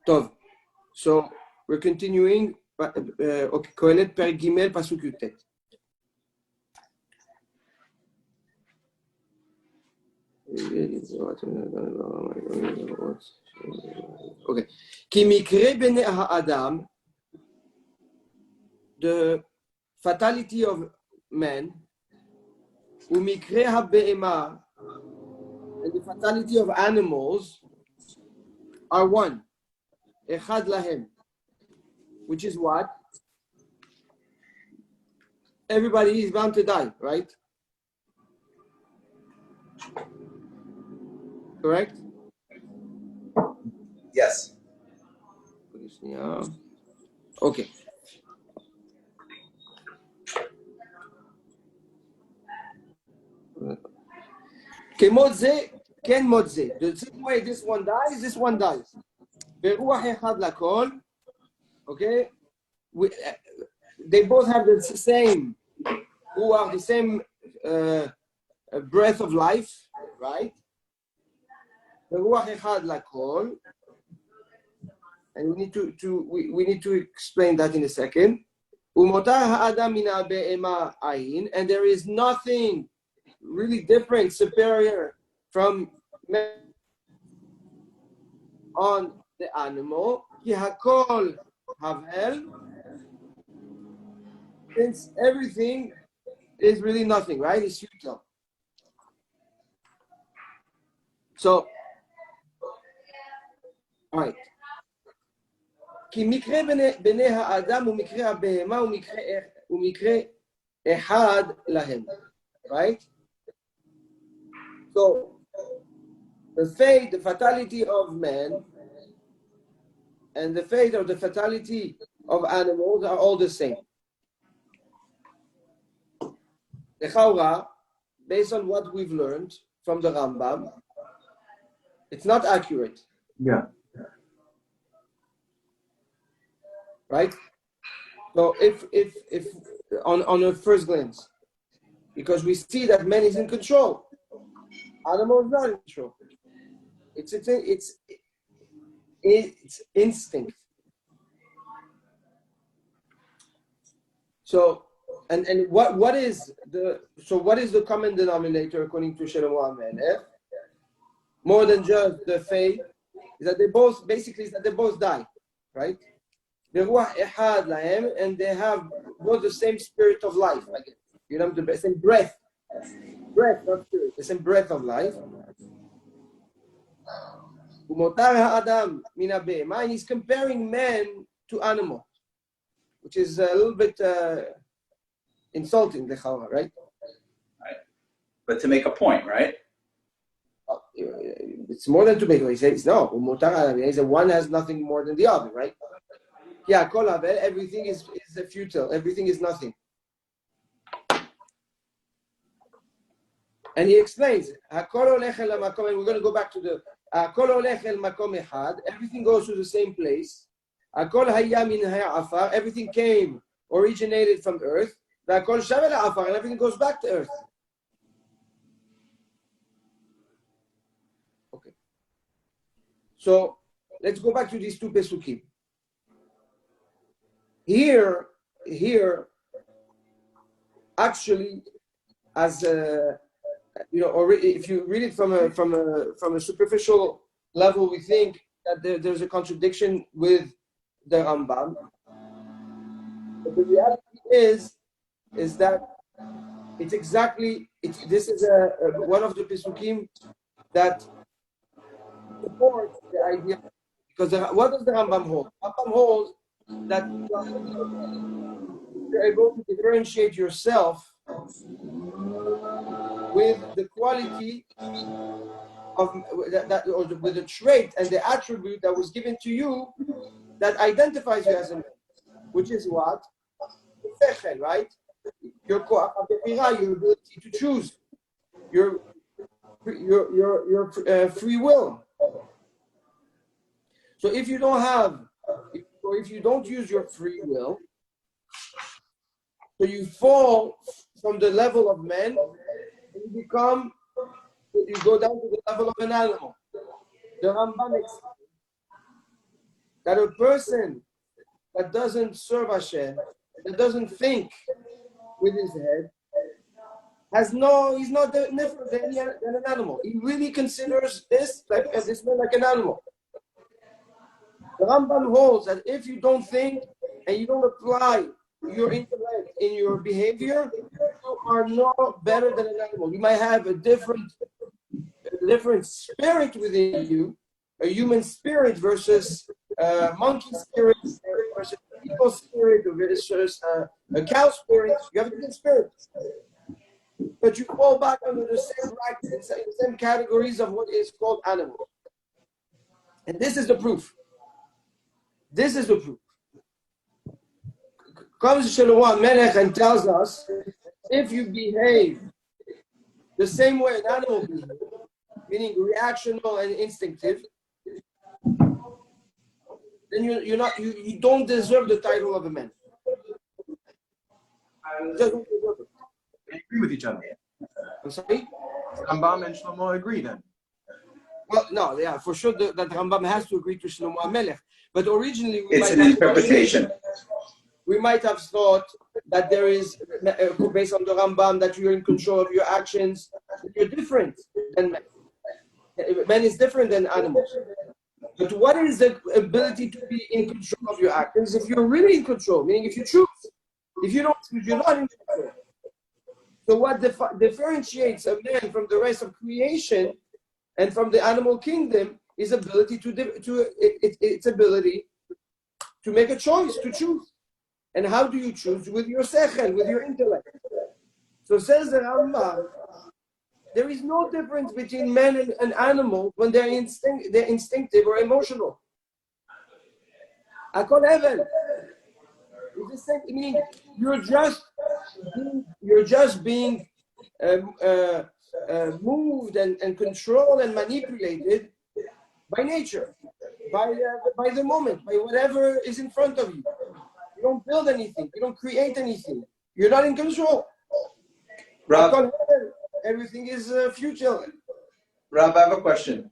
טוב, so we're continuing, okay, קהלת פרק ג' פסוק י"ט. Okay. כי מקרה בני האדם, the fatality of man, ומקרה הבהמה, and the fatality of animals, are one. אחד להם. Which is what? Everybody is bound to die, right? Correct? Yes. Okay. כמות זה, כן מות זה. The same way this one dies. ברוח אחד לכל, okay? They both have the same ruach, the same breath of life, right? ברוח אחד לכל, and we need to explain that in a second. ומותר האדם מן הבהמה עין, and there is nothing really different, superior from man on the animal, כי הכל הבל, since everything is really nothing, right? It's futile. So, all right. כי מקרה בני האדם הוא מקרה הבהמה הוא מקרה אחד להם, right? So, the fate, the fatality of man and the fate or the fatality of animals are all the same. Lechaura, based on what we've learned from the Rambam, it's not accurate. Yeah. Right? So if on a first glance, because we see that man is in control, animal is not in control. It's instinct. So and what is the common denominator according to Shlomo HaMelech? More than just the fate, is that they both die, right? Beruach echad lahem, and they have both the same spirit of life, I guess. You know, the same breath, not spirit, the same breath of life. Umotar ha'adam min habehema, and he's comparing man to animal, which is a little bit insulting, right? Right. But to make a point, right? It's more than to make. He says no. Umotar ha'adam. He said one has nothing more than the other, right? Yeah, kol havel, everything is futile. Everything is nothing. And he explains, hakol holech el hamakom, and we're going to go back to the hakol holech el makom echad. Everything goes to the same place. Hakol haya min ha'afar. Everything originated from earth. Hakol shav el ha'afar, and everything goes back to earth. Okay. So let's go back to these two pesukim. Here, actually, as or if you read it from a superficial level, we think that there's a contradiction with the Rambam. But the reality is that it's exactly this is one of the pesukim that supports the idea, because what does the Rambam hold? Rambam holds that you're able to differentiate yourself with the quality of that or with the trait and the attribute that was given to you that identifies you as a man, which is what? Sechel, right? Your ability to choose, your free will. So if you don't use your free will, so you fall from the level of man, and you go down to the level of an animal. The Rambam explains that a person that doesn't serve Hashem, that doesn't think with his head, he's not different than an animal. He really considers this man like an animal. The Rambam holds that if you don't think and you don't apply your intellect in your behavior, you are not better than an animal. You might have a different spirit within you, a human spirit versus a monkey spirit versus a people spirit versus a cow spirit. You have a different spirit. But you fall back under the same bracket, the same categories of what is called animal. And this is the proof. This is the proof. Comes Shlomo Melech and tells us, if you behave the same way an animal behaves, meaning reactional and instinctive, then you don't deserve the title of a man. You just don't deserve it. They agree with each other. I'm sorry? Rambam and Shlomo agree then. Well, no, yeah, for sure that Rambam has to agree to Shlomo Melech. But originally, It's an interpretation. We might have thought that there is, based on the Rambam, that you're in control of your actions. You're different than man. Man is different than animals. But what is the ability to be in control of your actions? If you're really in control, meaning if you choose. If you don't choose, you're not in control. So what differentiates a man from the rest of creation and from the animal kingdom is ability its ability to make a choice, to choose. And how do you choose? With your sechel, with your intellect. So says the Rambam, there is no difference between man and animal when they're instinctive or emotional. Akol heaven. It's the same, meaning you're just being moved and controlled and manipulated by nature, by the moment, by whatever is in front of you. You don't build anything. You don't create anything. You're not in control. Rob, everything is future. Rob, I have a question.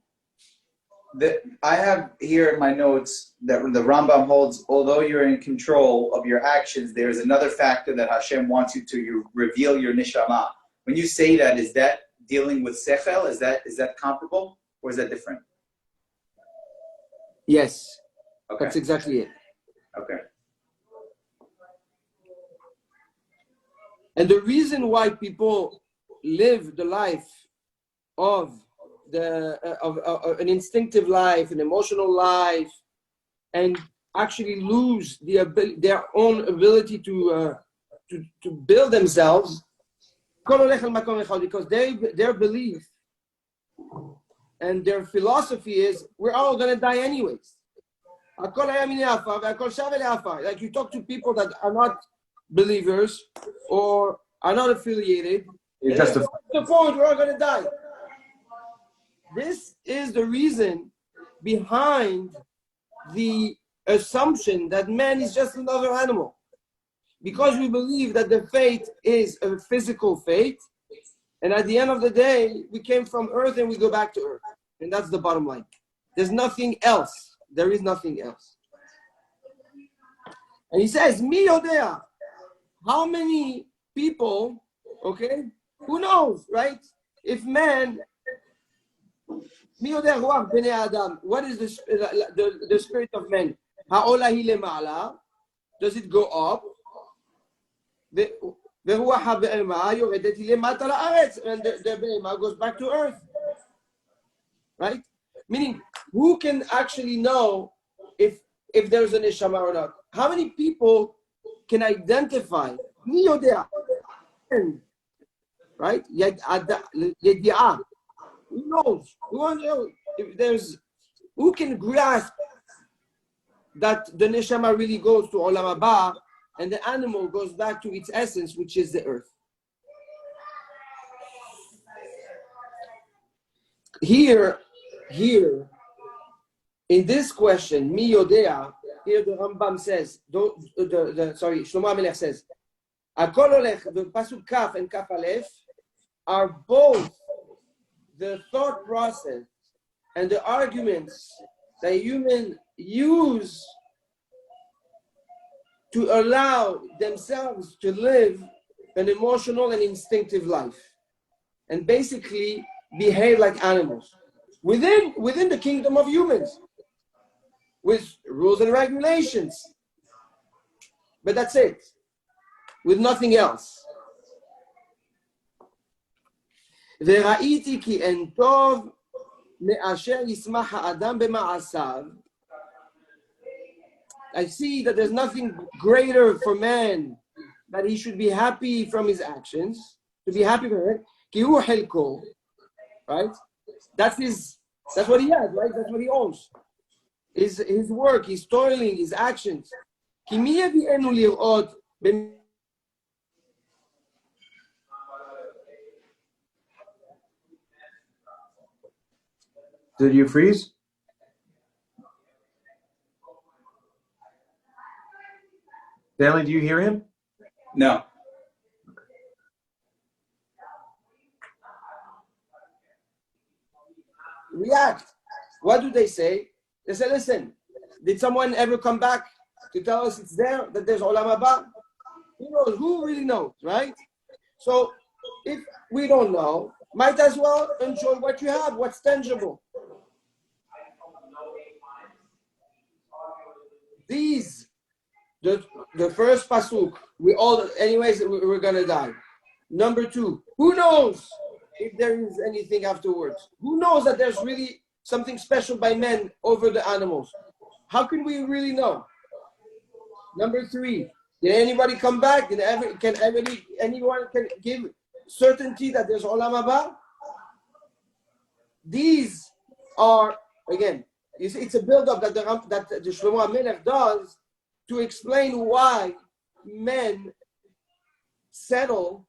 I have here in my notes that the Rambam holds, although you're in control of your actions, there's another factor that Hashem wants you to reveal your neshama. When you say that, is that dealing with sechel? Is that comparable or is that different? Yes. Okay. That's exactly it. Okay. And the reason why people live the life of an instinctive life, an emotional life, and actually lose their own ability to build themselves, because their belief and their philosophy is we're all going to die anyways. Like you talk to people that are not believers or are not affiliated, Just the point we're all going to die. This is the reason behind the assumption that man is just another animal. Because we believe that the fate is a physical fate, and at the end of the day, we came from earth and we go back to earth. And that's the bottom line. There's nothing else. There is nothing else. And he says, Mi yodea. How many people, okay, who knows, right? If man, Mi yodea ruach bnei adam, what is the spirit of man? Ha'ola hi lema'ala, does it go up? ורוח הבהמה יורדת למטה לארץ, and the בהמה goes back to earth. Right? Meaning, who can actually know if there's a neshama or not? How many people can identify? מי יודע? Right? ידיעה. Who knows? Who can grasp that the neshama really goes to olam haba and the animal goes back to its essence, which is the earth? Here, in this question, Mi Yodea, here the Rambam says, Shlomo HaMelech says, Akol Olech, the Pasuk Kaf and Kaf Aleph are both the thought process and the arguments that a human use to allow themselves to live an emotional and instinctive life and basically behave like animals within the kingdom of humans with rules and regulations. But that's it, with nothing else. וראיתי כי אין טוב מאשר ישמח האדם במעשיו. I see that there's nothing greater for man that he should be happy from his actions, to be happy with it. כי הוא חלקו, right? That's what he has, right? That's what he owns. His work, his toiling, his actions. כי מי יביאנו לראות Did you freeze? Stanley, do you hear him? No. react? What do they say? They say, listen, did someone ever come back to tell us it's there, that there's Olam Haba? Who knows? Who really knows, right? So if we don't know, might as well enjoy what you have, what's tangible. These, the first pasuk, we're gonna die. Number two, who knows if there is anything afterwards? Who knows that there's really something special by men over the animals? How can we really know? Number three, did anybody come back? Anyone can give certainty that there's Olam Haba? These are, again, you see, it's a build-up that the Shlomo HaMelech does to explain why men settle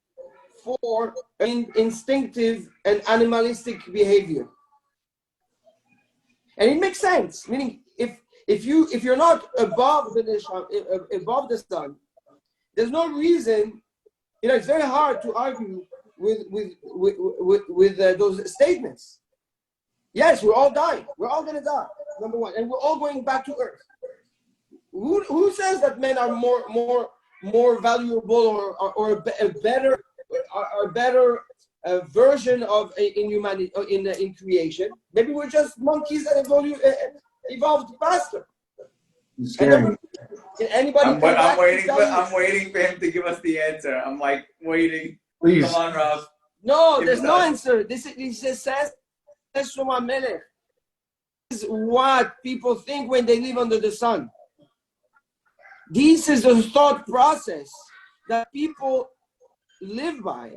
for instinctive and animalistic behavior. And it makes sense. Meaning, if you're not above the sun, there's no reason. It's very hard to argue with those statements. Yes, we're all dying. We're all going to die. Number one, and we're all going back to earth. Who says that men are more valuable or a better version of in humanity in creation? Maybe we're just monkeys that evolved faster. Anybody? I'm waiting for him to give us the answer. I'm like waiting. Please. Come on, Rav. No, there's no answer. This says Shlomo HaMelech. This is what people think when they live under the sun. This is the thought process that people live by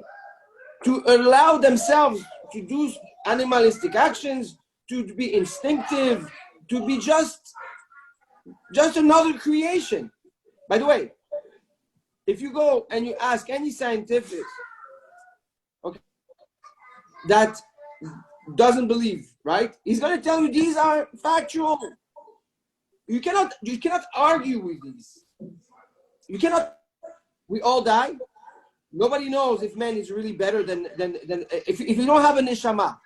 to allow themselves to do animalistic actions, to be instinctive, to be just another creation. By the way, if you go and you ask any scientific, okay, that doesn't believe, right? He's going to tell you these are factual. You cannot argue with these. You cannot. We all die. Nobody knows if man is really better than if you don't have a neshama,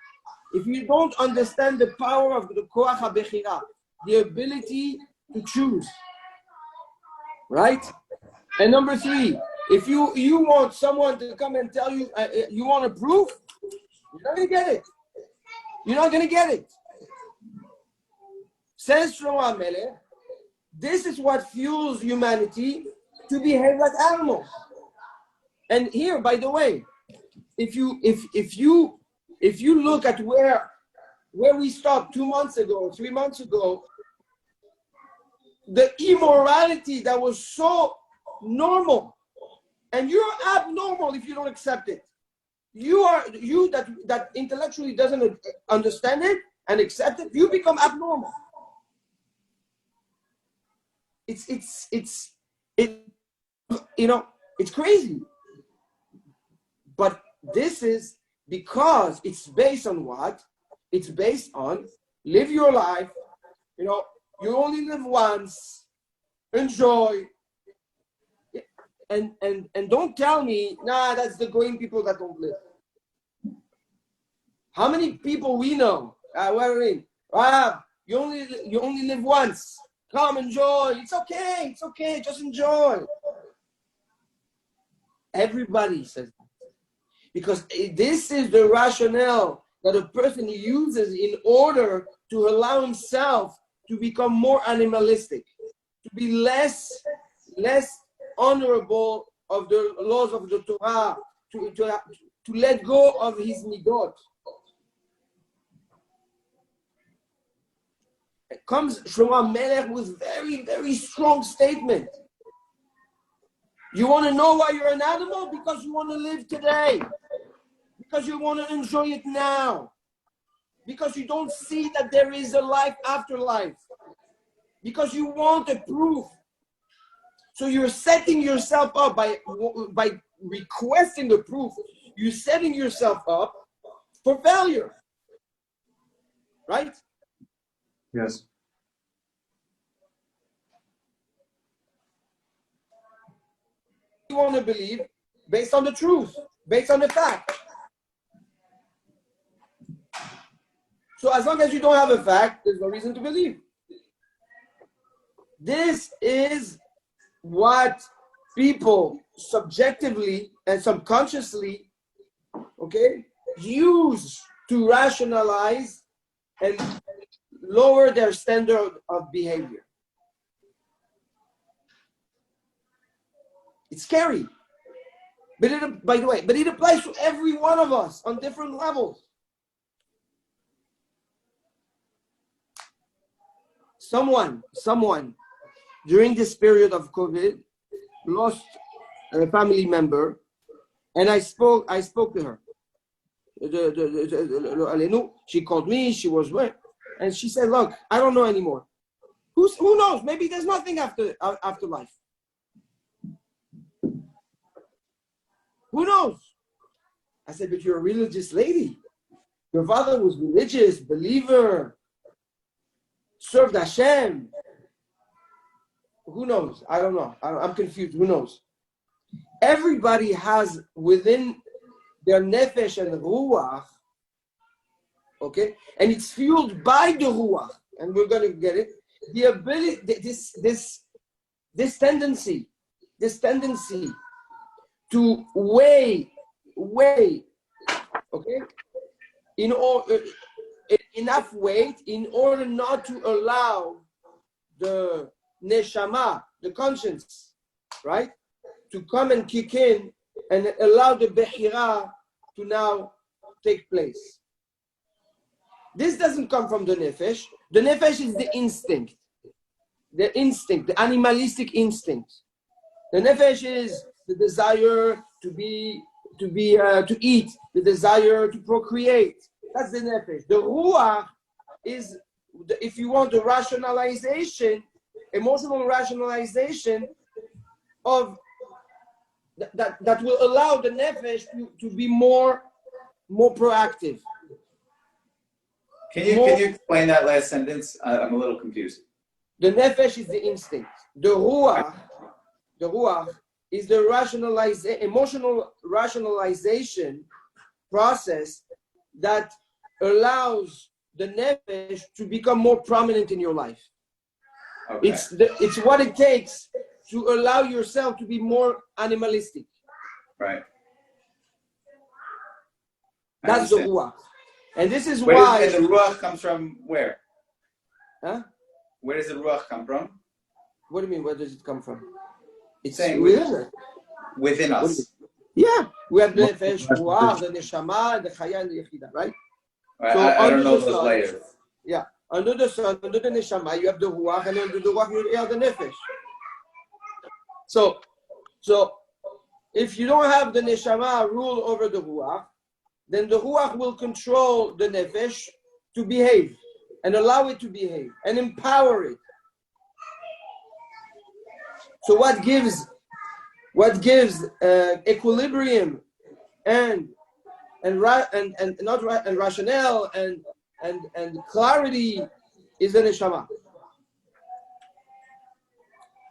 if you don't understand the power of the koach habechira, the ability to choose, right? And number three, if you want someone to come and tell you you want a proof, you're not going to get it. You're not going to get it. Says Shlomo HaMelech, this is what fuels humanity to behave like animals. And here, by the way, if you look at where we stopped 2 months ago, 3 months ago, the immorality that was so normal, and you're abnormal if you don't accept it. You that intellectually doesn't understand it and accept it, you become abnormal. It's crazy. But this is because it's based on what? It's based on live your life. You only live once. Enjoy. And don't tell me, that's the Goyim people that don't live. How many people we know? You only live once. Come, enjoy. It's okay, just enjoy. Everybody says that. Because this is the rationale that a person uses in order to allow himself to become more animalistic, to be less honorable of the laws of the Torah, to let go of his midot. It comes Shlomo Melech with very, very strong statement. You want to know why you're an animal? Because you want to live today. Because you want to enjoy it now. Because you don't see that there is a life after life. Because you want a proof. So you're setting yourself up by requesting the proof. You're setting yourself up for failure. Right? Yes. You want to believe based on the truth, based on the fact. So as long as you don't have a fact, there's no reason to believe. This is what people subjectively and subconsciously, okay, use to rationalize and lower their standard of behavior. It's scary. But by the way, it applies to every one of us on different levels. Someone during this period of COVID lost a family member, and I spoke to her. She called me, she was where, and she said, look, I don't know anymore. Who knows? Maybe there's nothing after life. Who knows? I said, but you're a religious lady. Your father was religious, believer, served Hashem. Who knows? I don't know. I'm confused. Who knows? Everybody has within their nefesh and ruach, okay, and it's fueled by the ruach, and we're going to get it. The ability, this tendency to weigh, okay, enough weight in order not to allow the neshama, the conscience, right, to come and kick in and allow the bechira to now take place. This doesn't come from the nefesh. The nefesh is the instinct, the animalistic instinct. The nefesh is the desire to eat, the desire to procreate. That's the nefesh. The ruach is, if you want, the rationalization, emotional rationalization of that will allow the nefesh to be more proactive. Can you explain that last sentence? I'm a little confused. The nefesh is the instinct. The ruach is the emotional rationalization process that allows the nefesh to become more prominent in your life. Okay. It's what it takes to allow yourself to be more animalistic. Right. That's the ruach. And this is why... And the ruach comes from where? Huh? Where does the ruach come from? What do you mean, where does it come from? It's within us. Yeah. We have the nefesh, ruach, the neshama, the chaya, and the yechida, right? I don't know those layers. Yeah. Under the sun, under the neshama, you have the ruach, and under the ruach, you have the nefesh. So if you don't have the neshama rule over the ruach, then the ruach will control the nefesh to behave and allow it to behave and empower it. So what gives equilibrium and rationale and clarity is the neshama.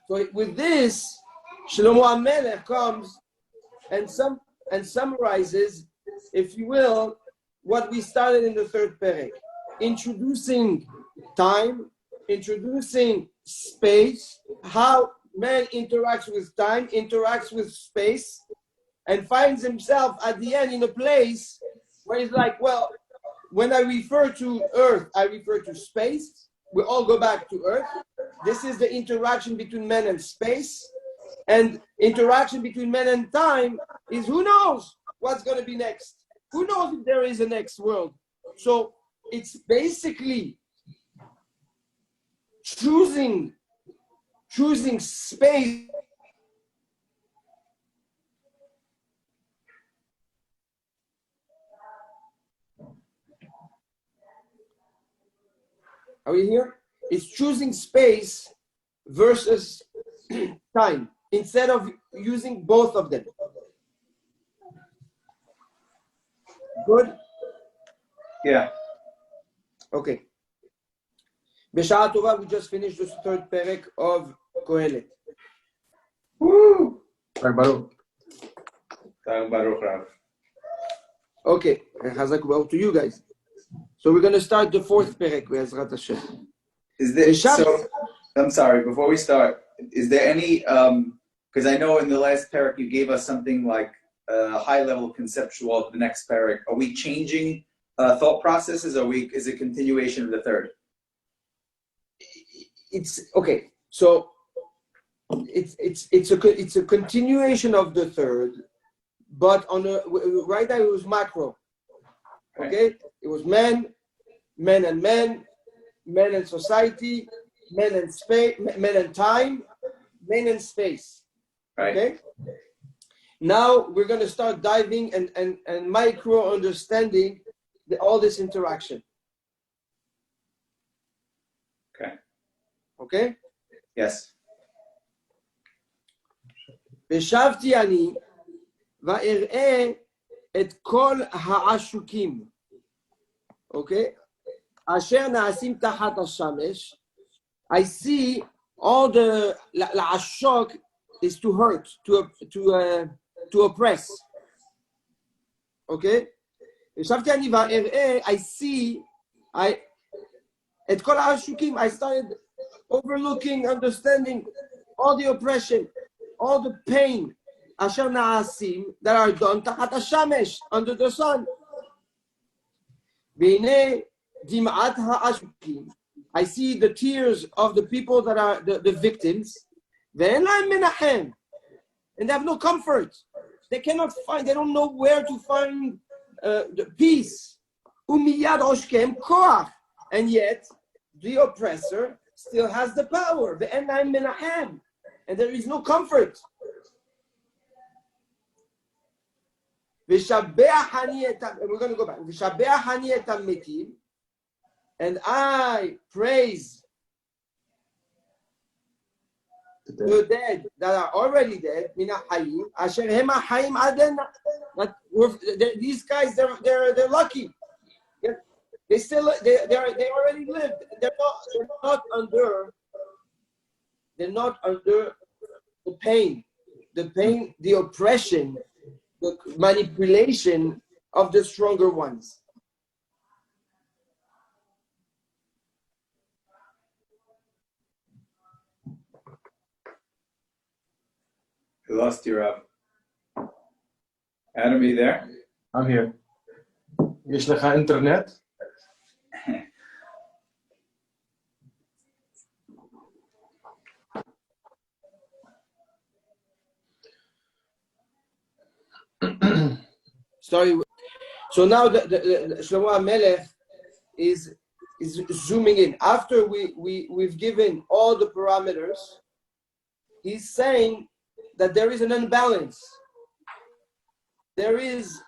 So with this, Shlomo HaMelech comes and summarizes, if you will, what we started in the third perek, introducing time, introducing space, how man interacts with time, interacts with space, and finds himself at the end in a place where he's like, well, when I refer to Earth, I refer to space. We all go back to Earth. This is the interaction between man and space. And interaction between man and time is who knows what's going to be next. Who knows if there is a next world? So it's basically choosing space. Are we here? It's choosing space versus time instead of using both of them. Good? Yeah. Okay. B'sha'ah tova, we just finished the third perek of Kohelet. Woo! Baruch. Baruch Rav. Okay, Chazak Baruch to you guys. So we're going to start the fourth perek, Be'ezrat Hashem. Is there, so, I'm sorry, before we start, is there any, because I know in the last parak you gave us something like a high-level conceptual of the next parak. Are we changing thought processes, or is it continuation of the third? It's okay. So it's a continuation of the third, but on a right now it was macro. Okay, it was men and men and society, men and space, men and time, men and space. Right. Okay. Now we're going to start diving and micro understanding all this interaction. Okay. Okay. Yes. ושבתי אני ואראה את כל העשוקים, אוקיי? אשר נעשים תחת השמש. I see all the לעשוק is to hurt, to oppress. אוקיי? ושבתי אני ואראה, I see, את כל העשוקים, I started overlooking, understanding all the oppression, all the pain, asher na'asim, that are done tachat hashamesh, under the sun. V'hinei dim'at ha'ashukim, I see the tears of the people that are the victims. Ve'en la'hem menachem, and they have no comfort. They cannot find, they don't know where to find the peace. Umiyad oshkem koach, and yet the oppressor still has the power. Ve'en la'hem menachem, and there is no comfort. And we're going to go back. And I praise the dead that are already dead. That these guys, they're lucky. They already lived. They're not under the pain, the oppression, the manipulation of the stronger ones. We lost you, Rob. Adam, are you there? I'm here. יש לך אינטרנט? Sorry. So now the Shlomo HaMelech is zooming in. After we've given all the parameters, he's saying that there is an unbalance. There is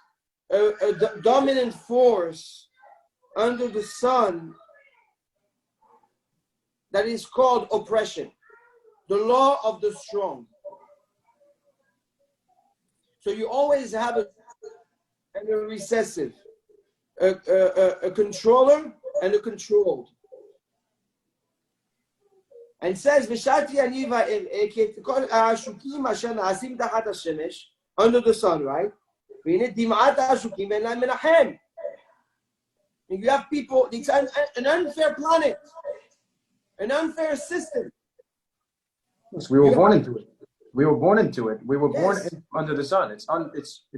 a dominant force under the sun that is called oppression, the law of the strong. So you always have a recessive, a controller and a controlled. And says, under the sun, right? You And you have people, it's an unfair planet, an unfair system. Yes, we were born into it. We were born into it. We were born Yes. under the sun. It's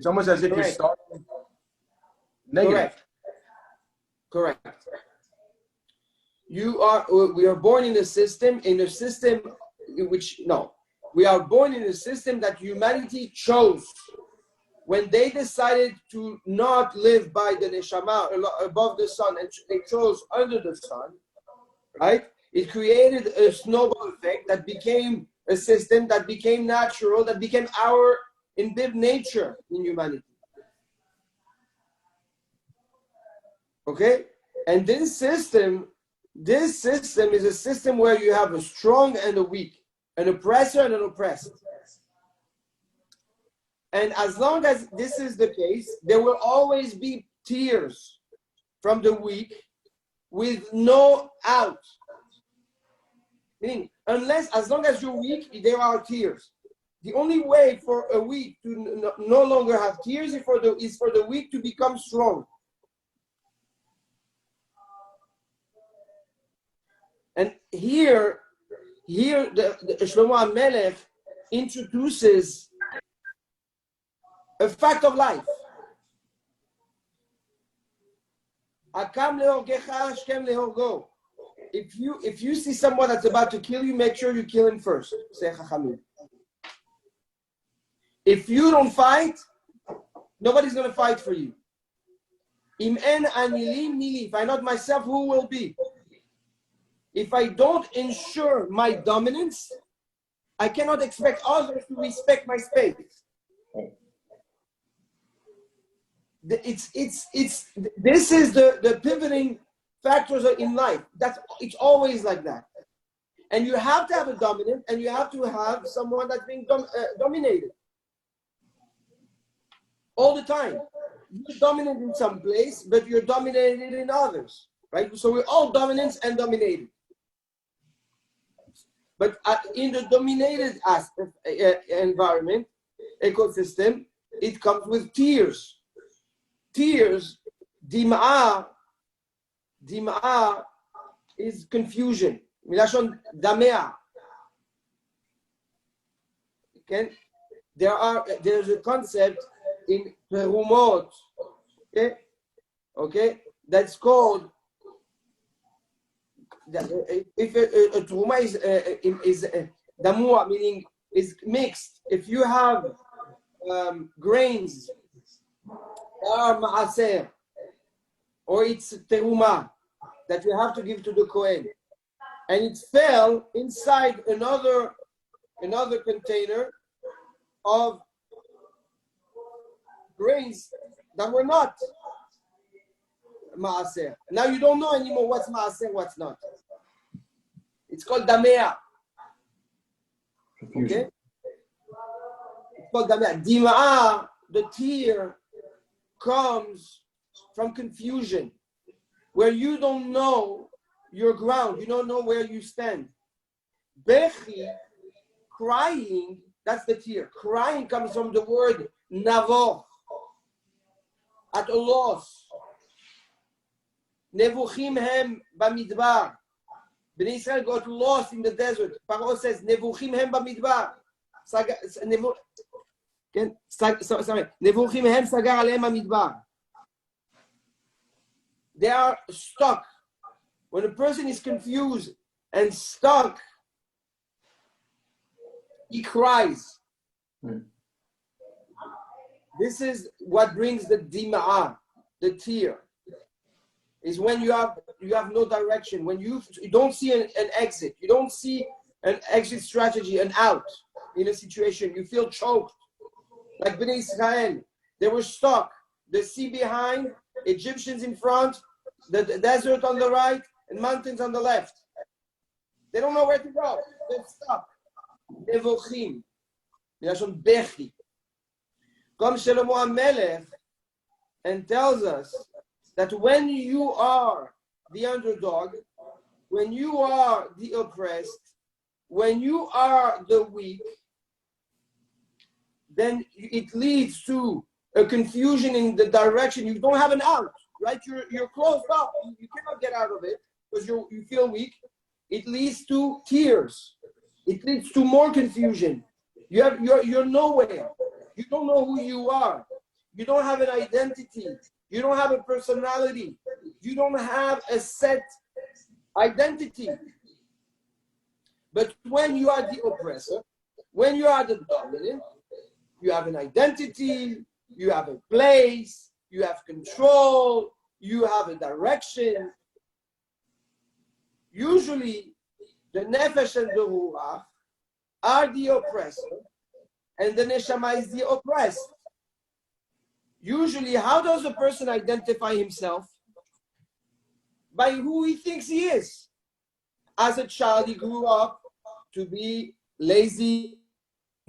almost as if you're Correct. starting negative. Correct. We are born in a system we are born in a system that humanity chose. When they decided to not live by the neshama above the sun, and they chose under the sun, right? It created a snowball effect that became a system that became natural, that became our inbuilt nature in humanity. Okay? And this system is a system where you have a strong and a weak, an oppressor and an oppressed. And as long as this is the case, there will always be tears from the weak with no out. Meaning, as long as you're weak, there are tears. The only way for a weak to no longer have tears is for the weak to become strong. And here the Shlomo HaMelech introduces a fact of life. Akam lehorgecha, Shkem lehorgo. If you see someone that's about to kill you, make sure you kill him first. Say Chachamim. If you don't fight, nobody's going to fight for you. Im en anilim nili. If I'm not myself, who will be? If I don't ensure my dominance, I cannot expect others to respect my space. This is the pivoting factors in life. It's always like that. And you have to have a dominant, and you have to have someone that's being dominated all the time. You're dominant in some place, but you're dominated in others, right? So we're all dominant and dominated. But in the dominated environment, ecosystem, it comes with tears. Tears, dim'ah is confusion. Milashon damea. Okay? There's a concept in Perumot, okay, that's called, if a truma is damua, meaning is mixed. If you have grains that are maaser, or it's teruma that you have to give to the Kohen, and it fell inside another container of grains that were not maaser. Now you don't know anymore what's maaser, what's not. It's called damea. Okay? It's called damea. Dima'ah, the tear, comes from confusion, where you don't know your ground, you don't know where you stand. Bechi, crying, that's the tear. Crying comes from the word navo, at a loss. Nevuchim hem bamidbar. Bnei Israel got lost in the desert. Paro says, Nevuchim hem bamidbar. Nevuchim hem sagar alehem bamidbar. They are stuck. When a person is confused and stuck, he cries. This is what brings the dima'ah, the tear. Is when you have no direction, when you don't see an exit, you don't see an exit strategy, an out in a situation, you feel choked. Like Bnei Israel, they were stuck. The sea behind, Egyptians in front, the desert on the right, and mountains on the left. They don't know where to go. They're stuck. Nevochim. Milashon bechi. Comes Shlomo HaMelech and tells us that when you are the underdog, when you are the oppressed, when you are the weak, then it leads to a confusion in the direction. You don't have an out. right? You're closed up. You cannot get out of it because you feel weak. It leads to tears. It leads to more confusion. You're nowhere. You don't know who you are. You don't have an identity. You don't have a personality. You don't have a set identity. But when you are the oppressor, when you are the dominant, you have an identity, you have a place, you have control, you have a direction. Usually, the nefesh and the ruach are the oppressor, and the neshama is the oppressed. Usually, how does a person identify himself? By who he thinks he is. As a child, he grew up to be lazy,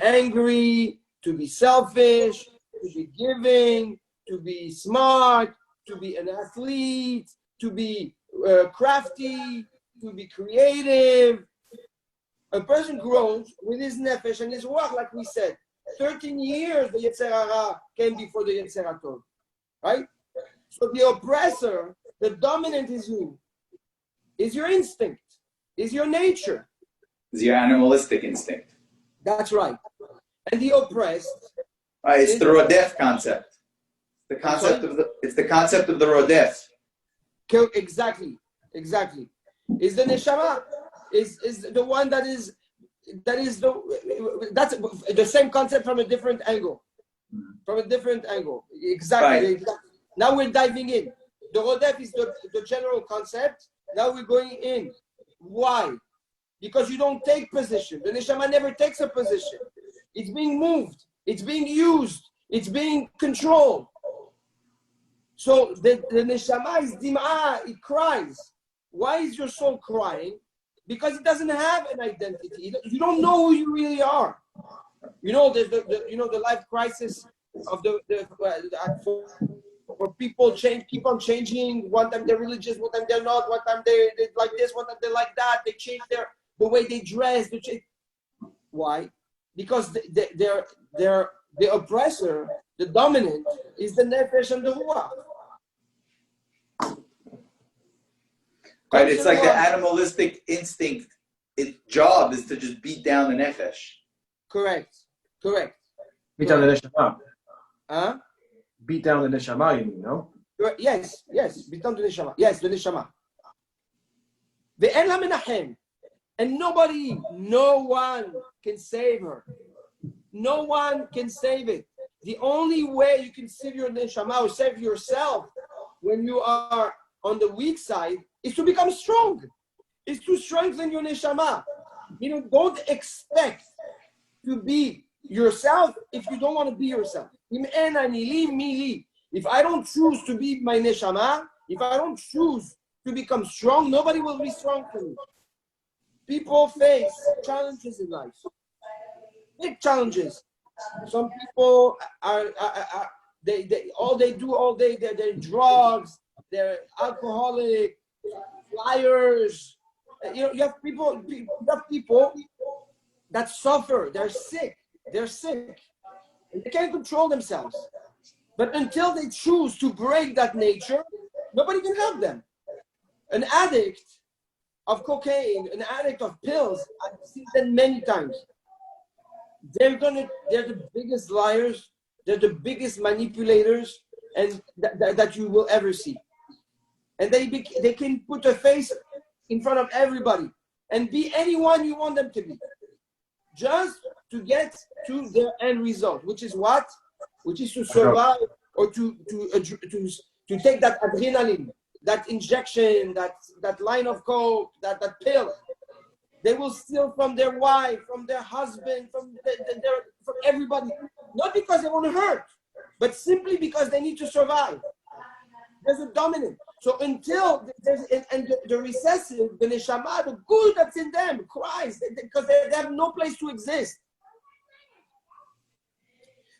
angry, to be selfish, to be giving, to be smart, to be an athlete, to be crafty, to be creative. A person grows with his nefesh and his ruach, like we said. 13 years the Yetzer Hara came before the Yetzer HaTov, right? So the oppressor, the dominant is who? Is your instinct, is your nature. Is your animalistic instinct. That's right. And the oppressed. It's the rodef concept. It's the concept of the rodef. Exactly. Is the neshama is the one that's the same concept from a different angle. Exactly. Right. Now we're diving in. The rodef is the general concept. Now we're going in. Why? Because you don't take position. The neshama never takes a position. It's being moved. It's being used. It's being controlled. So the neshama is dim'ah. It cries. Why is your soul crying? Because it doesn't have an identity. You don't know who you really are. You know the life crisis of for people keep on changing. One time they're religious, one time they're not. One time they like this, one time they like that. They change the way they dress. Why? Because they're the oppressor, the dominant, is the nefesh and the ruach. Right, it's like the animalistic instinct. Its job is to just beat down the nefesh. Correct. Beat down the neshama. Huh? Beat down the neshama, you mean, no? Yes. Beat down the neshama. Yes, the neshama. Ve'en la menachem. And no one can save her. No one can save it. The only way you can save your neshama or save yourself when you are on the weak side is to become strong. Is to strengthen your neshama. Don't expect to be yourself if you don't want to be yourself. If I don't choose to be my neshama, if I don't choose to become strong, nobody will be strong for me. People face challenges in life. Big challenges. Some people they all they do all day, they're drugs, they're alcoholic, liars. You have people that suffer, they're sick, and they can't control themselves. But until they choose to break that nature, nobody can help them. An addict of cocaine, an addict of pills, I've seen them many times. They're the biggest liars, they're the biggest manipulators, and that you will ever see. And they can put a face in front of everybody and be anyone you want them to be, just to get to their end result, which is what? Which is to survive or to take that adrenaline, that injection, that line of coke, that pill. They will steal from their wife, from their husband, from everybody. Not because they want to hurt, but simply because they need to survive. There's a dominant. So until the recessive, the neshama, the good that's in them, cries because they have no place to exist.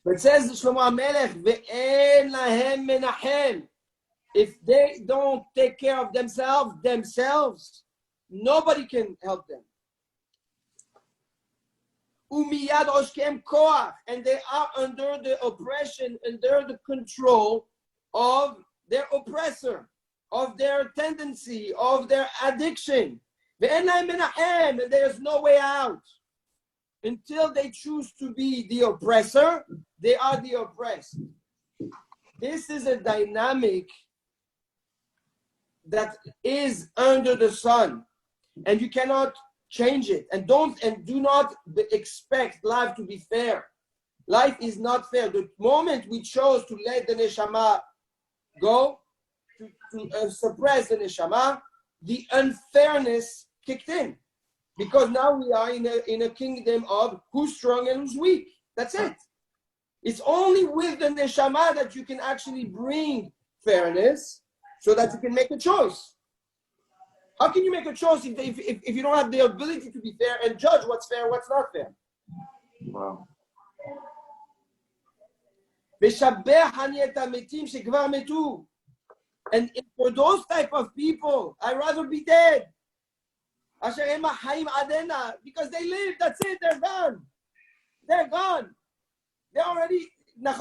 But says Shlomo HaMelech, ve'en lahem menachem. If they don't take care of themselves, nobody can help them. Umiyad oshkem koach, and they are under the oppression, under the control of their oppressor, of their tendency, of their addiction. And there's no way out. Until they choose to be the oppressor, they are the oppressed. This is a dynamic that is under the sun, and you cannot change it. And do not expect life to be fair. Life is not fair. The moment we chose to let the neshama go, to suppress the neshama, the unfairness kicked in. Because now we are in a kingdom of who's strong and who's weak. That's it. It's only with the neshama that you can actually bring fairness so that you can make a choice. How can you make a choice if you don't have the ability to be fair and judge what's fair, what's not fair? Wow. And for those type of people, I'd rather be dead. Because they live, that's it, they're gone. They're gone. They're already, that's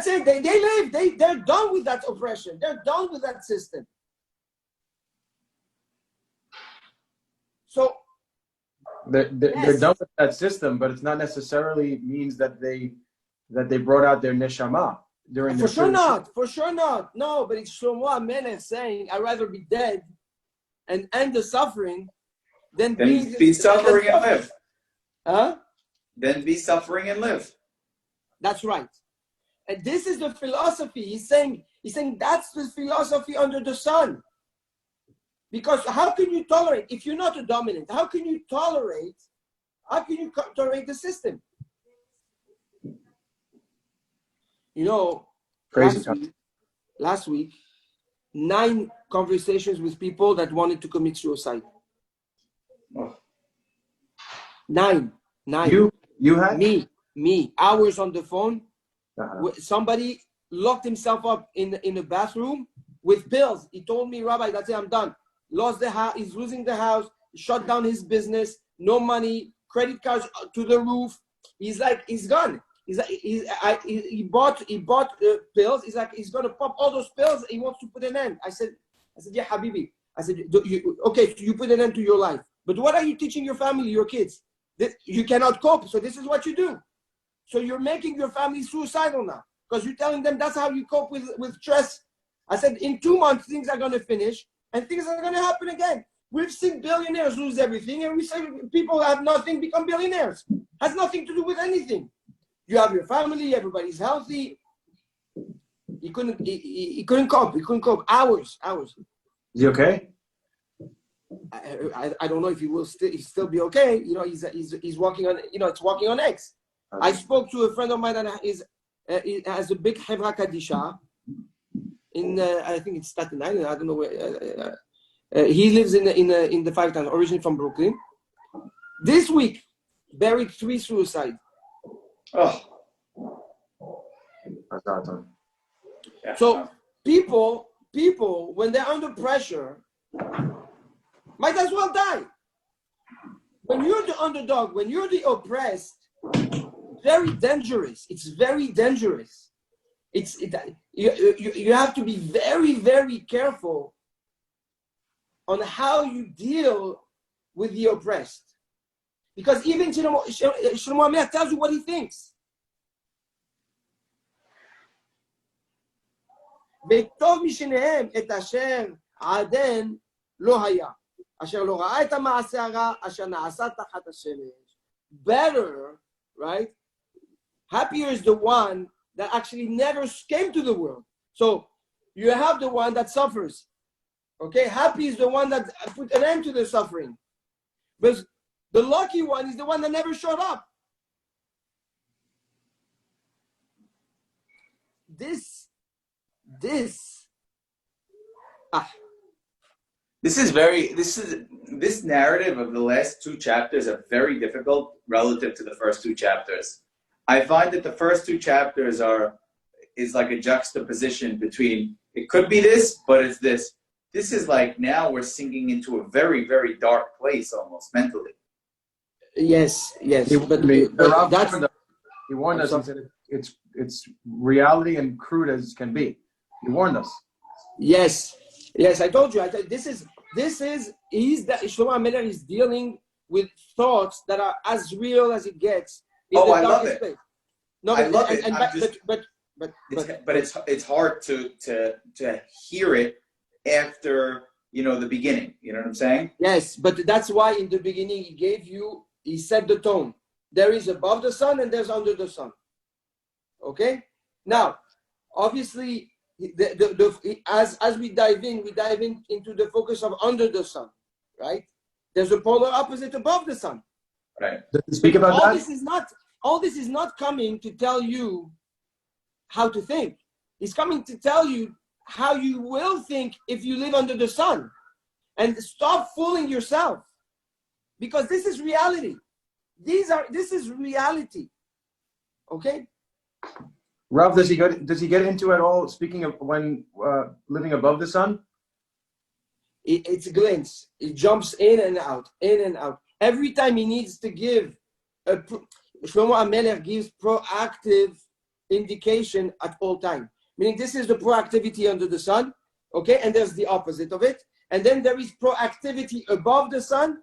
it, they live, they're done with that oppression, they're done with that system. So, They're done with that system, but it's not necessarily means that they brought out their neshama during for sure not. No, but it's Shlomo HaMelech saying, I'd rather be dead and end the suffering than be suffering and live. Huh? Then be suffering and live. That's right. And this is the philosophy. He's saying that's the philosophy under the sun. Because how can you tolerate, if you're not a dominant, how can you tolerate the system? You know, crazy. Last week, 9 conversations with people that wanted to commit suicide. Oh. 9. You had? Me. Hours on the phone. Uh-huh. Somebody locked himself up in a bathroom with pills. He told me, Rabbi, that's it, I'm done. Lost the house. He's losing the house. Shut down his business. No money. Credit cards to the roof. He's like, he's gone. He bought pills. He's like, he's gonna pop all those pills. He wants to put an end. I said, yeah, Habibi. I said, okay, so you put an end to your life. But what are you teaching your family, your kids? You cannot cope. So this is what you do. So you're making your family suicidal now because you're telling them that's how you cope with stress. I said, in 2 months, things are going to finish and things are going to happen again. We've seen billionaires lose everything, and we say people have nothing become billionaires. Has nothing to do with anything. You have your family, everybody's healthy. He couldn't cope. He couldn't cope. Hours. Is he okay? I don't know if he will still be okay. You know, he's walking on. You know, it's walking on eggs. I spoke to a friend of mine that has a big Hebra Kadisha in I think it's Staten Island. I don't know where. He lives in the 5 towns, originally from Brooklyn. This week, buried 3 suicides. Oh. So people, when they're under pressure, might as well die. When you're the underdog, when you're the oppressed, very dangerous. It's very dangerous. You have to be very, very careful on how you deal with the oppressed. Because even Shlomo HaMelech tells you what he thinks. וטוב משניהם את אשר עדן לא היה, אשר לא ראה את המעשה הרע, אשר נעשה תחת השמש. Better, right? Happier is the one that actually never came to the world. So you have the one that suffers. Okay, happy is the one that put an end to the suffering. But the lucky one is the one that never showed up. This narrative of the last 2 chapters are very difficult relative to the first 2 chapters. I find that the first 2 chapters is like a juxtaposition between it could be this, but it's this. This is like now we're sinking into a very, very dark place almost mentally. Yes. He warned us. He said it's reality and crude as can be. You warned us. Yes, I told you. Shlomo HaMelech is dealing with thoughts that are as real as it gets in the I love darkest it. place. No, I love it. but It's hard to hear it after the beginning. You know what I'm saying? yes, but that's why in the beginning he set the tone. There is above the sun and there's under the sun. Okay? Now, obviously, as we dive in into the focus of under the sun, right? There's a polar opposite above the sun. Right. Does he speak about all that? this is not coming to tell you how to think. It's coming to tell you how you will think if you live under the sun. And stop fooling yourself. Because this is reality. This is reality. Okay? Rav, does he get into at all, speaking of when living above the sun? It's a glance. It jumps in and out, in and out. Every time he needs to give, Shlomo HaMelech gives proactive indication at all time. Meaning this is the proactivity under the sun, okay? And there's the opposite of it. And then there is proactivity above the sun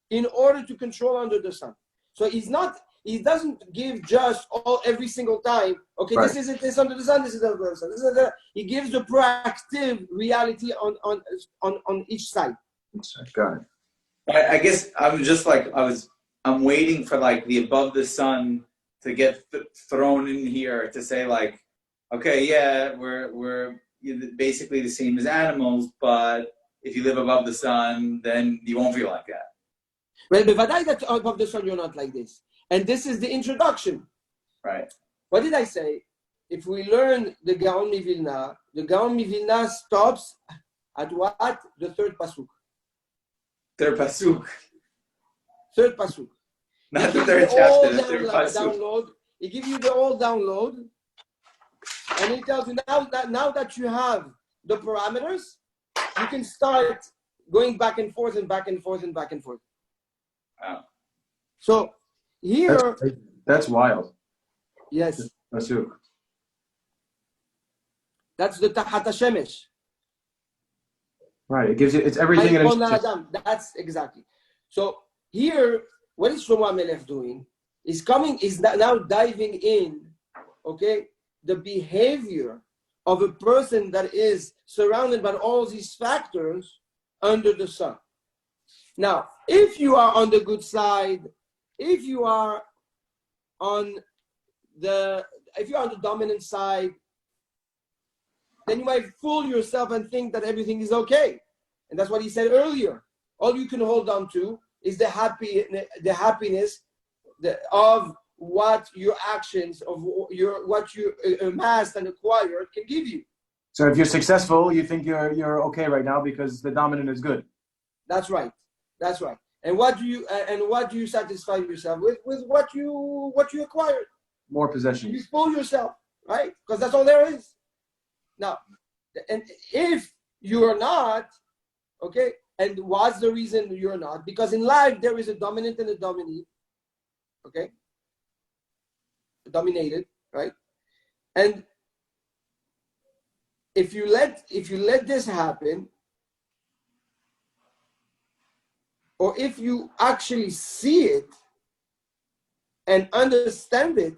in order to control under the sun. So he doesn't give just every single time, okay, right. This under the sun, this is under the sun. He gives the proactive reality on each side. Got it. I guess I'm waiting for like the above the sun to get thrown in here to say like, okay, yeah, we're basically the same as animals, but if you live above the sun, then you won't feel like that. Well, bevadai that above the sun you're not like this. And this is the introduction. Right. What did I say? If we learn the Gaon Mivilna stops at what? The third pasuk. Third pasuk. Third pasuk. Not the third chapter, the third pasuk. He gives you the old download. And he tells you now that you have the parameters, you can start going back and forth and back and forth and back and forth. Wow. So here, that's wild. Yes. Pasuk. That's the Tahat HaShemesh. Right. It's everything in Adam. That's exactly. So here, what is Shlomo HaMelech doing? He's now diving in, okay, the behavior of a person that is surrounded by all these factors under the sun. Now, if you are on the good side, if you are on the dominant side, then you might fool yourself and think that everything is okay. And that's what he said earlier. All you can hold on to is the happiness of what your actions, of what you amassed and acquired can give you. So if you're successful, you think you're okay right now because the dominant is good. That's right. And what do you satisfy yourself with? With what you acquired. More possessions. You fool yourself, right? Because that's all there is. Now, and if you are not, okay, and what's the reason you're not? Because in life there is a dominant and a dominee, okay, dominated, right? And if you let this happen, or if you actually see it and understand it,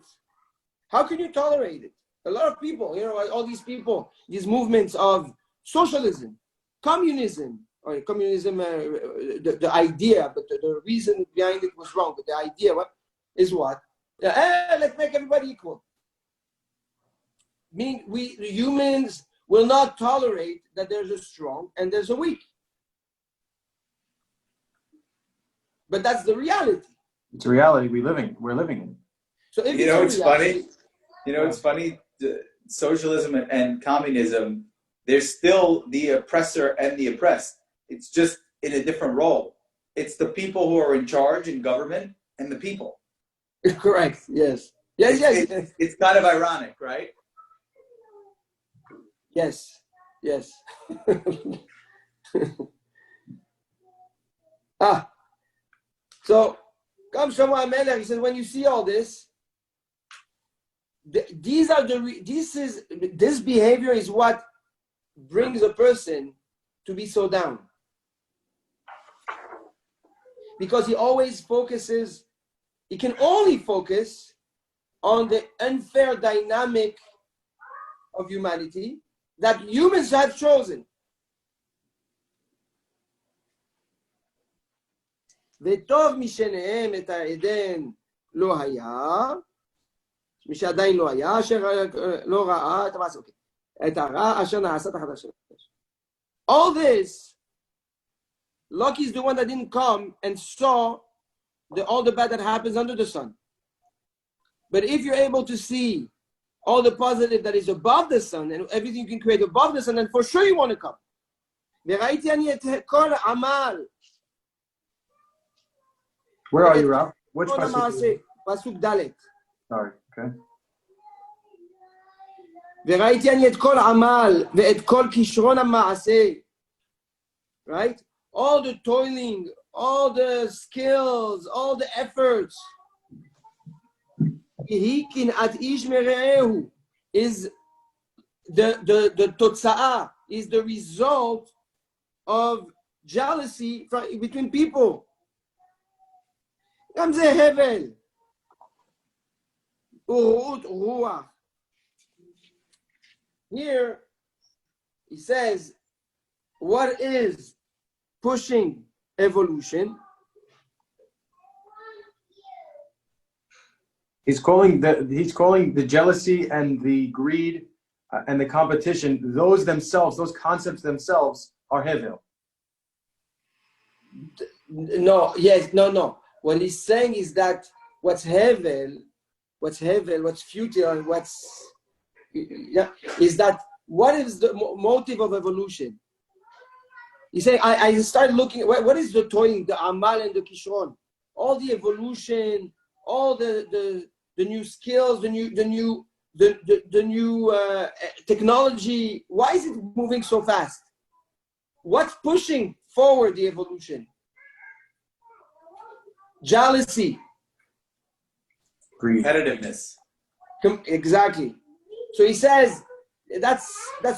how can you tolerate it? A lot of people, all these people, these movements of socialism, communism, the idea, but the reason behind it was wrong. But the idea is what? Let's make everybody equal. We humans will not tolerate that there's a strong and there's a weak. But that's the reality. It's a reality we're living in. So if it's funny. Socialism and communism, there's still the oppressor and the oppressed. It's just in a different role. It's the people who are in charge in government and the people. Correct. Yes. It's kind of ironic, right? Yes. So comes Shlomo HaMelech. He says, when you see all this, this behavior is what brings a person to be so down. Because he always focuses, he can only focus on the unfair dynamic of humanity that humans have chosen. וטוב משניהם את העדן לא היה, מי שעדיין לא היה, אשר לא ראה את המעשה, את הרע אשר נעשה תחת השמש. All this, lucky is the one that didn't come and saw all the bad that happens under the sun. But if you're able to see all the positive that is above the sun and everything you can create above the sun, then for sure you want to come. וראיתי אני את כל עמל. Where are you, Rav? Which pasuk? pasuk Dalet. Sorry, okay. וראיתי אני את כל עמל ואת כל כישרון המעשה. Right? All the toiling, all the skills, all the efforts. היא קנאת איש מרעהו is the תוצאה, is the result of jealousy between people. גם זה הבל. ורעות רוח. Here, he says, what is pushing evolution? He's calling the jealousy and the greed and the competition, those themselves, those concepts themselves are hevel. No. What he's saying is that what's hevel, what's futile, and is that what is the motive of evolution? He's saying, I started looking, what is the toiling, the amal and the kishron? All the evolution, all the new skills, the new technology. Why is it moving so fast? What's pushing forward the evolution? Jealousy, competitiveness. Exactly. So he says that's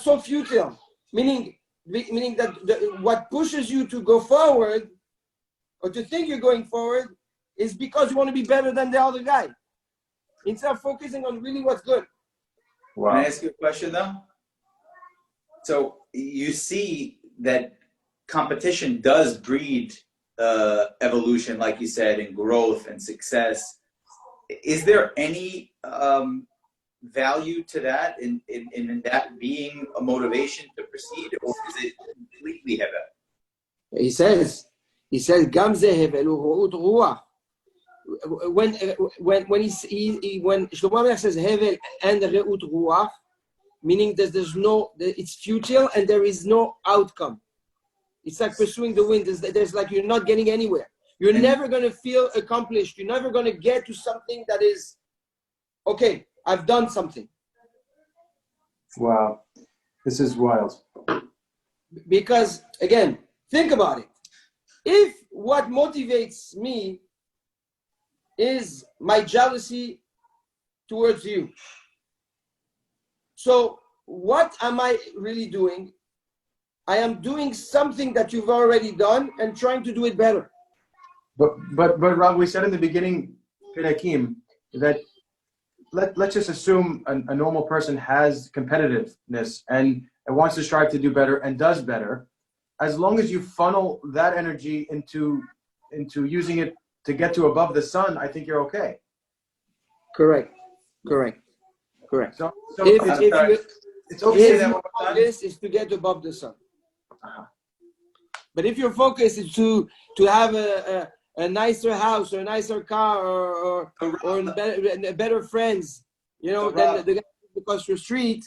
so futile. Meaning that what pushes you to go forward or to think you're going forward is because you want to be better than the other guy, instead of focusing on really what's good. Wow. Can I ask you a question though? So you see that competition does breed evolution, like you said, and growth and success. Is there any value to that in that being a motivation to proceed, or is it completely hevel? He says gam ze hevel u'ru'ut ruach. When Shlomo Melech says hevel and re'ut ruach, meaning that it's futile and there is no outcome. It's like pursuing the wind. There's like you're not getting anywhere. You're never going to feel accomplished. You're never going to get to something that is, okay, I've done something. Wow. This is wild. Because, again, think about it. If what motivates me is my jealousy towards you, so what am I really doing? I am doing something that you've already done and trying to do it better. But Rob, we said in the beginning, Pirakim, that let's just assume a normal person has competitiveness and wants to strive to do better and does better. As long as you funnel that energy into using it to get to above the sun, I think you're okay. Correct. So it's okay that this is to get above the sun. Uh-huh. But if your focus is to have a nicer house or a nicer car or better friends, than the guy across your street,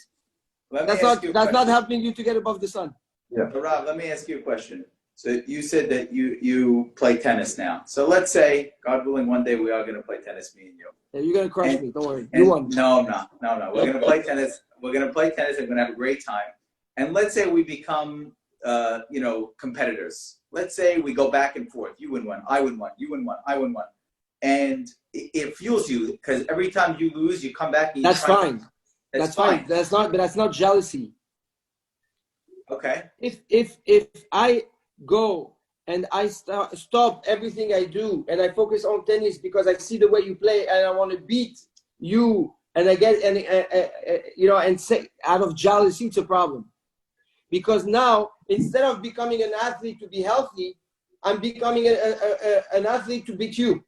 that's not helping you to get above the sun. Yeah. So Rob, let me ask you a question. So you said that you play tennis now. So let's say, God willing, one day we are going to play tennis, me and you. Yeah, you're going to crush me. Don't worry. You won. No, I'm not. No. We're going to play tennis. We're going to play tennis. I'm going to have a great time. And let's say we become, competitors. Let's say we go back and forth. You win one, I win one. You win one, I win one. and it fuels you because every time you lose, you come back. And you That's try. fine. That's fine. That's not. But that's not jealousy. Okay. If I go and I stop everything I do and I focus on tennis because I see the way you play and I want to beat you, and I get and say out of jealousy, it's a problem. Because now, instead of becoming an athlete to be healthy, I'm becoming an athlete to beat you.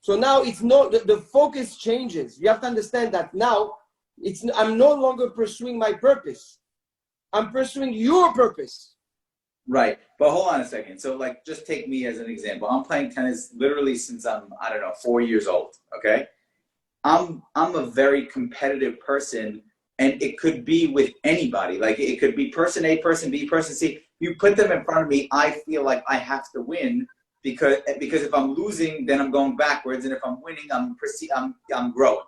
So now it's the focus changes. You have to understand that now I'm no longer pursuing my purpose. I'm pursuing your purpose. Right. But hold on a second. So like, just take me as an example. I'm playing tennis literally since I'm, 4 years old. Okay. I'm a very competitive person, and it could be with anybody. Like it could be person A, person B, person C. You put them in front of me, I feel like I have to win because if I'm losing, then I'm going backwards, and if I'm winning, I'm growing.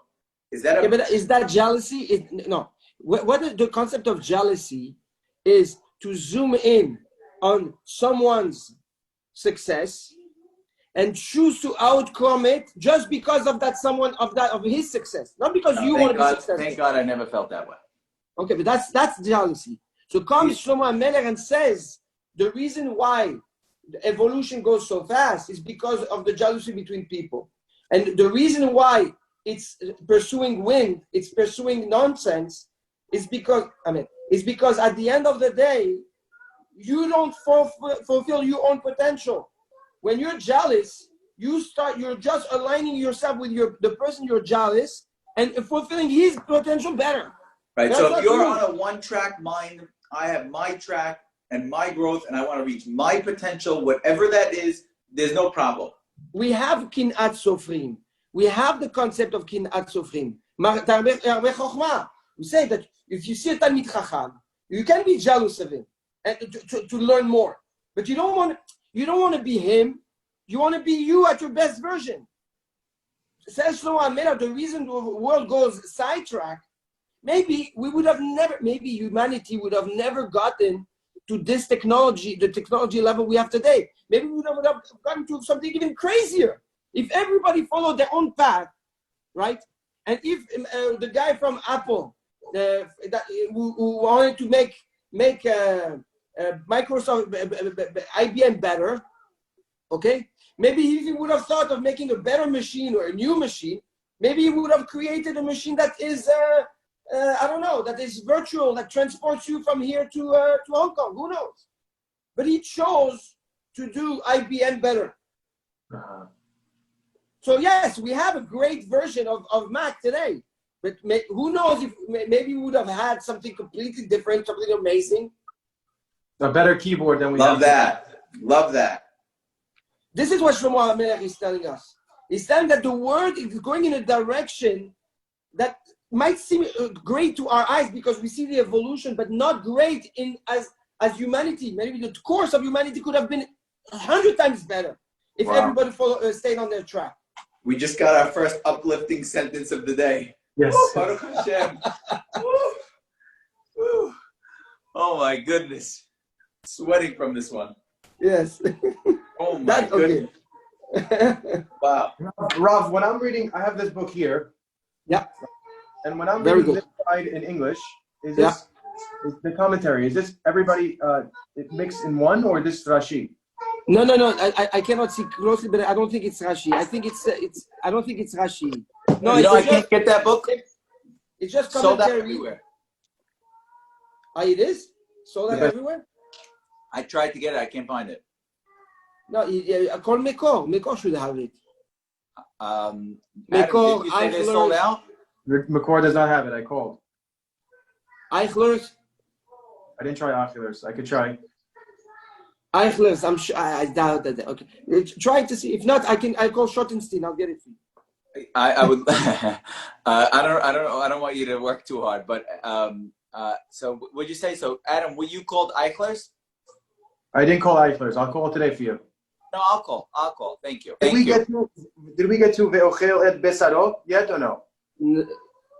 Is that but is that jealousy? No. What the concept of jealousy is to zoom in on someone's success and choose to outcome it just because of of his success, not because you want to be successful. Thank God I never felt that way. Okay, but that's jealousy. So comes Shlomo HaMelech and says the reason why the evolution goes so fast is because of the jealousy between people, and the reason why it's pursuing wind, it's pursuing nonsense, is because at the end of the day, you don't fulfill your own potential. When you're jealous, you're just aligning yourself with the person you're jealous and fulfilling his potential better. Right. That's so if you're true. on a one-track mind, I have my track and my growth, and I want to reach my potential, whatever that is, there's no problem. We have kinat sofrim. We have the concept of kinat sofrim. We say that if you see a Talmid Chacham, you can be jealous of him and to learn more. But you don't want to be him. You want to be you at your best version. Says Shlomo HaMelech, the reason the world goes sidetracked, maybe humanity would have never gotten to this technology, the technology level we have today. Maybe we would have gotten to something even crazier if everybody followed their own path, right? And if the guy from Apple who wanted to make Microsoft, IBM better, okay? Maybe if he would have thought of making a better machine or a new machine, maybe he would have created a machine that is, that is virtual, that transports you from here to Hong Kong. Who knows? But he chose to do IBM better. Uh-huh. So yes, we have a great version of Mac today. But who knows if maybe we would have had something completely different, something amazing. A better keyboard than we Love have. Love that. This is what Shlomo HaMelech is telling us. He's telling that the world is going in a direction that might seem great to our eyes because we see the evolution, but not great as humanity. Maybe the course of humanity could have been 100 times better if everybody stayed on their track. We just got our first uplifting sentence of the day. Yes. Baruch Hashem. Woo. Woo. Oh my goodness. Sweating from this one. Yes. Oh my goodness. Okay. Wow. Rav, when I'm reading, I have this book here. Yeah. And when I'm Very reading good. this side in English, is this is the commentary? Is this everybody mixed in one, or this Rashi? No. I cannot see closely, but I don't think it's Rashi. I think it's I don't think it's Rashi. No, I can't get that book. It's just Sold out commentary. everywhere. It is? Sold out Yeah. everywhere? I tried to get it. I can't find it. No, call Mekor. Mekor should have it. Adam, Mekor, did you say they sold out? McCord does not have it. I called. Eichler's. I didn't try Oculars. I could try. Eichler's. I'm sure. I doubt that. Okay. Trying to see. If not, I call Schottenstein. I'll get it for you. I would. I don't want you to work too hard, but so would you say so, Adam? Were you called Eichler's? I didn't call Eichlers. I'll call it today for you. No, I'll call. Thank you. Did we get to Ve'ochel et Besaro yet or no?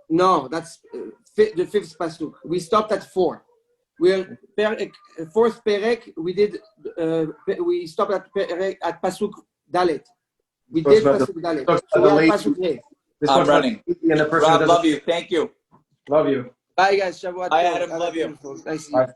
No, that's the fifth pasuk. We stopped at 4. We're fourth perek. We stopped at pasuk dalet. We Talks did about the- Pasuk Dalet. talks So about we the have lazy- Pasuk Hey. This I'm talks about running. the lazy and the person who Rob, doesn't love you. Thank you. love you. Bye guys. Shabbat Bye, tov. Adam. Have a Love you. beautiful. Nice to meet you. Bye.